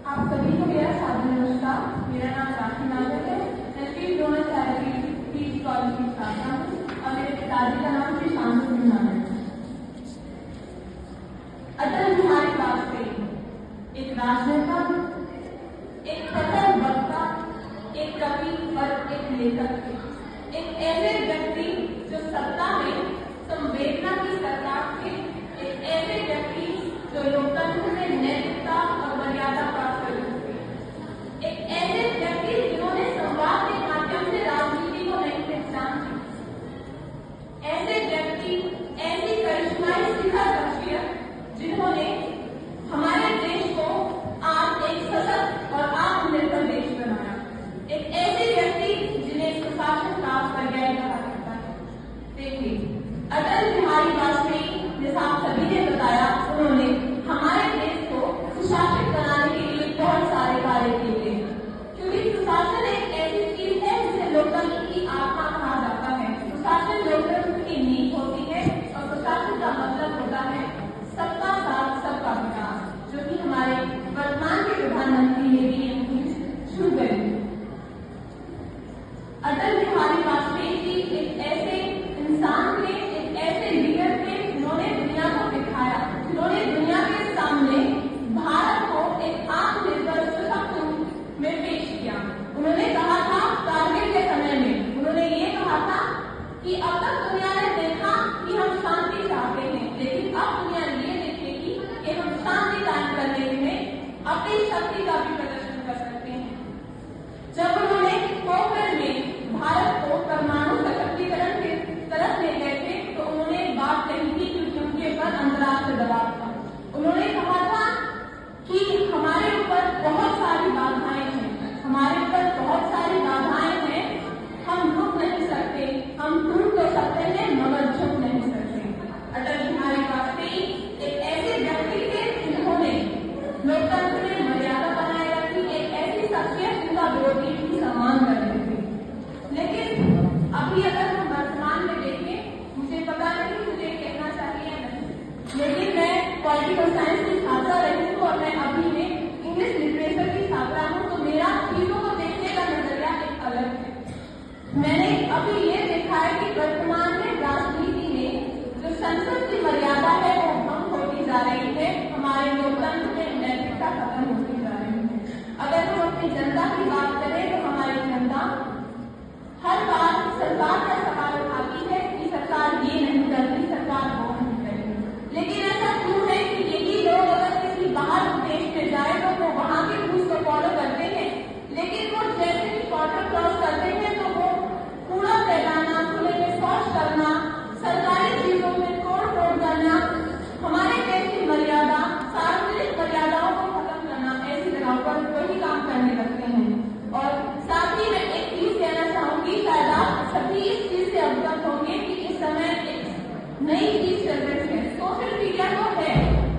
आप सभी को मेरा सादर नमस्कार। मेरा नाम राखी नागर है। मैं श्री द्रोण पीजी कॉलेज की छात्रा हूँ और मेरे पिताजी का नाम श्री शांत सिंह नागर है। अटल बिहारी वाजपेयी एक राजनेता, एक सफल वक्ता, एक कवि और एक लेखक थे। एक ऐसे व्यक्ति जो सत्ता में संवेदना की सरकार थे, एक ऐसे व्यक्ति जो लोकतंत्र में नैतिकता और मर्यादा प्राप्त कर चुके, एक ऐसे व्यक्ति जिन्होंने संवाद के माध्यम से राजनीति को नई पहचान दी, ऐसे व्यक्ति, ऐसी करिश्माई शिखा शख्सियत जिन्होंने हमारे देश को आज एक सशक्त और आत्मनिर्भर देश बनाया, एक ऐसे व्यक्ति जिन्हें सुशासन का पर्याय कहा जाता है। देखिए, अटल बिहारी वाजपेयी जैसा आप सभी ने बताया, उन्होंने हमारे देश को सुशासित बनाने के लिए बहुत सारे कार्य किए, क्योंकि सुशासन एक ऐसी चीज है जिसे लोकतंत्र की आत्मा कहा जाता है। सुशासन लोकतंत्र की नींव होती है और सुशासन का मतलब होता है सबका साथ सबका विकास, जो कि हमारे वर्तमान के प्रधानमंत्री ने भी शुरू करी। अटल बिहारी वाजपेयी जी एक ऐसे इंसान थे, एक ऐसे लीडर थे जिन्होंने दुनिया को दिखाया, जिन्होंने दुनिया के सामने भारत को एक आत्मनिर्भर सशक्त रूप में पेश किया। उन्होंने कहा था कारगिल के समय में, उन्होंने ये कहा था कि अब तक दुनिया ने देखा कि हम शांति चाहते हैं, लेकिन अब दुनिया ये देखेगी कि हम शांति कायम करने में अपनी शक्ति का भी प्रदर्शन कर सकते हैं। जब उन्होंने पोखरण में भारत को परमाणु सशक्तिकरण की तरफ ले गए थे, तो उन्होंने एक बात कही थी क्योंकि उनके ऊपर अंतर्राष्ट्रीय दबाव था। उन्होंने कहा था कि हमारे ऊपर बहुत सारी बाधाएं हैं, हमारे ऊपर बहुत सारी बाधाएं हैं, हम रुक नहीं सकते, हम टूट तो सकते हैं मगर झुक नहीं सकते। अटल बिहारी वाजपेयी एक ऐसे व्यक्ति थे जिन्होंने लोकतंत्र में मर्यादा बनाए रखी, एक ऐसी शख्सियत जिनका विरोधी भी सम्मान करते थे। लेकिन अभी अगर हम वर्तमान में देखें, मुझे पता नहीं मुझे कहना चाहिए या नहीं, लेकिन मैं पॉलिटिकल साइंस की छात्रा रही हूँ और मैं अभी में इंग्लिश लिटरेचर की छात्रा हूँ, तो मेरा चीजों को देखने का नजरिया एक अलग है। मैंने अभी ये देखा है कि वर्तमान में राजनीति में जो संसद की मर्यादा है वो भंग होती जा रही है, हमारे लोकतंत्र में नैतिकता खत्म होती जा रही है। अगर हम अपनी जनता की बात करें तो हमारी जनता हर बार सरकार का सवाल उठाती है कि सरकार ये नहीं करती, सरकार वो नहीं करती। लेकिन ऐसा क्यों है कि यही लोग अगर किसी बाहर देश में जाए तो वो वहां के रूल्स को फॉलो करते हैं, लेकिन वो जैसे ही बॉर्डर क्रॉस करते हैं तो वो कूड़ा फैलाना, खुले में शौच करना, सरकारी चीजों में तोड़ फोड़ करना, हमारे देश की मर्यादा, सार्वजनिक मर्यादाओं को खत्म करना, ऐसी जगहों पर वही काम करने लगते हैं। और साथ ही मैं एक चीज कहना चाहूंगी, शायद आप सभी इस चीज से अवगत होंगे कि इस समय एक नई चीज चल रही है। सोशल मीडिया तो है,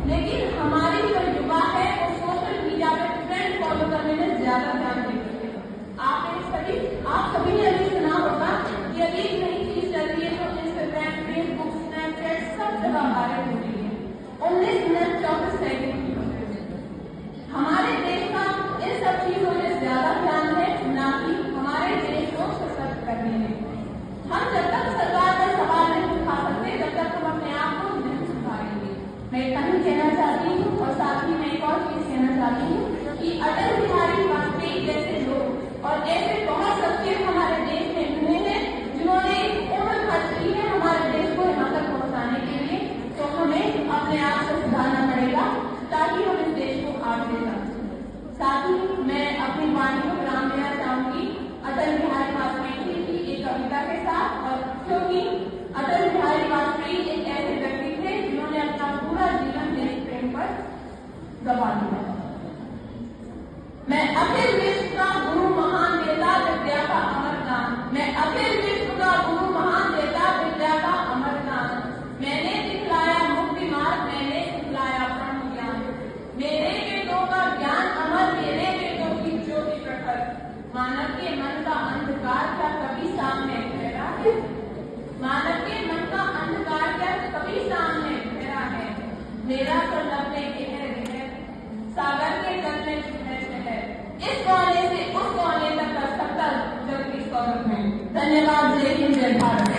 लेकिन हमारी जो युवा है वो सोशल मीडिया पे ट्रेंड फॉलो करने में ज्यादा ध्यान देती है। आप सभी ने अभी सुना होगा कि अभी एक नई चीज चल रही है, तो इंस्टाग्राम, फेसबुक, स्नैपचैट सब जगह वायरल हो रही है। 19 मिनट 24 सेकंड की हमारे देश का इन सब चीजों में ज्यादा ध्यान है, ना कि हमारे देश को सशक्त करने में। हम जब तक सरकार का सवाल नहीं उठा सकते, जब तक हम अपने आप को नहीं सुधारेंगे। मैं इतना ही कहना चाहती हूँ और साथ ही मैं एक और चीज कहना चाहती हूँ कि अटल बिहारी वाजपेयी जैसे लोग और ऐसे बहुत शख्सियत हमारे देश में हुए हैं जिन्होंने उम्र खर्च की है हमारे देश को यहाँ तक पहुँचाने के लिए, तो हमें अपने आप को सुधारना पड़ेगा ताकि हम इस देश को आगे ले सकते। साथ ही मैं अपनी वाणी को विराम देना चाहूंगी अटल बिहारी वाजपेयी की एक कविता के साथ, और क्योंकि अटल बिहारी वाजपेयी एक ऐसे व्यक्ति थे जिन्होंने अपना पूरा जीवन देश प्रेम पर गवा दिया। मैं अखिल विश्व का गुरु महान देता विद्या का अमर दान, मैं अखिल विश्व का गुरु महान देता विद्या का अमर दान, मैंने दिखलाया मुक्ति मार्ग, मैंने दिखलाया ब्रह्म ज्ञान, मेरे बेटों का ज्ञान अमर, मेरे बेटों की ज्योति प्रखर, मानव के मन का अंधकार क्या कभी सामने ठहरा है, मानव के मन का अंधकार क्या कभी सामने ठहरा है, मेरा तो लब में गहर गहर सागर के जल में धन्यवाद। जय हिंद, जय भारत।